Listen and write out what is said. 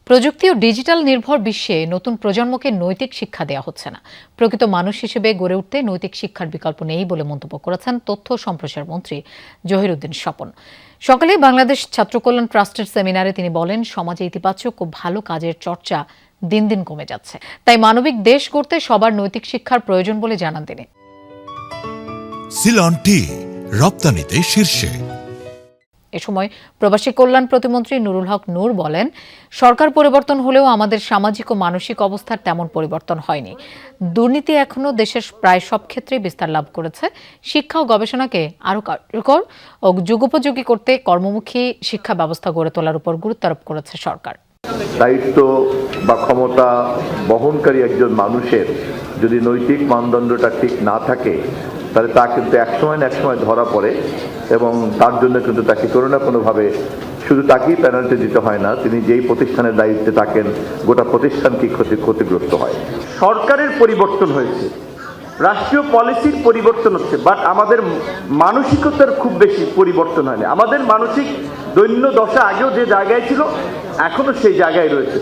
প্রযুক্তি ও ডিজিটাল নির্ভর বিশ্বে নতুন প্রজন্মকে নৈতিক শিক্ষা দেওয়া হচ্ছে না। প্রকৃত মানুষ হিসেবে গড়ে উঠতে নৈতিক শিক্ষার বিকল্প নেই বলে মন্তব্য করেছেন তথ্য সম্প্রসার মন্ত্রী জহিরুদ্দিন স্বপন। সকালে বাংলাদেশ ছাত্র কল্যাণ ট্রাস্টের সেমিনারে তিনি বলেন, সমাজে ইতিবাচক ও ভালো কাজের চর্চা দিন দিন কমে যাচ্ছে। তাই মানবিক দেশ গড়তে সবার নৈতিক শিক্ষার প্রয়োজন বলে জানান তিনি। সিলন টি রপ্তানিতে শীর্ষে। এ সময় প্রবাসী কল্যাণ প্রতিমন্ত্রী নুরুল হক নূর বলেন, সরকার পরিবর্তন হলেও আমাদের সামাজিক ও মানসিক অবস্থার তেমন পরিবর্তন হয়নি। দুর্নীতি এখনো দেশের প্রায় সব ক্ষেত্রেই বিস্তার লাভ করেছে। শিক্ষা ও গবেষণাকে আরও কার্যকর ও যুগোপযোগী করতে কর্মমুখী শিক্ষা ব্যবস্থা গড়ে তোলার উপর গুরুত্ব আরোপ করেছে সরকার। দায়িত্ব বা ক্ষমতা বহনকারী একজন মানুষের যদি নৈতিক মানদণ্ডটা ঠিক না থাকে, তাহলে তা কিন্তু একসময় না একসময় ধরা পড়ে এবং তার জন্য কিন্তু তাকে কোনো না কোনোভাবে শুধু তাকেই পেনাল্টি দিতে হয় না, তিনি যেই প্রতিষ্ঠানের দায়িত্বে থাকেন গোটা প্রতিষ্ঠানকে ক্ষতিগ্রস্ত হয়। সরকারের পরিবর্তন হয়েছে, রাষ্ট্রীয় পলিসির পরিবর্তন হচ্ছে, বাট আমাদের মানসিকতার খুব বেশি পরিবর্তন হয়নি। আমাদের মানসিক দৈন্য দশা আগেও যে জায়গায় ছিল এখনো সেই জায়গায় রয়েছে।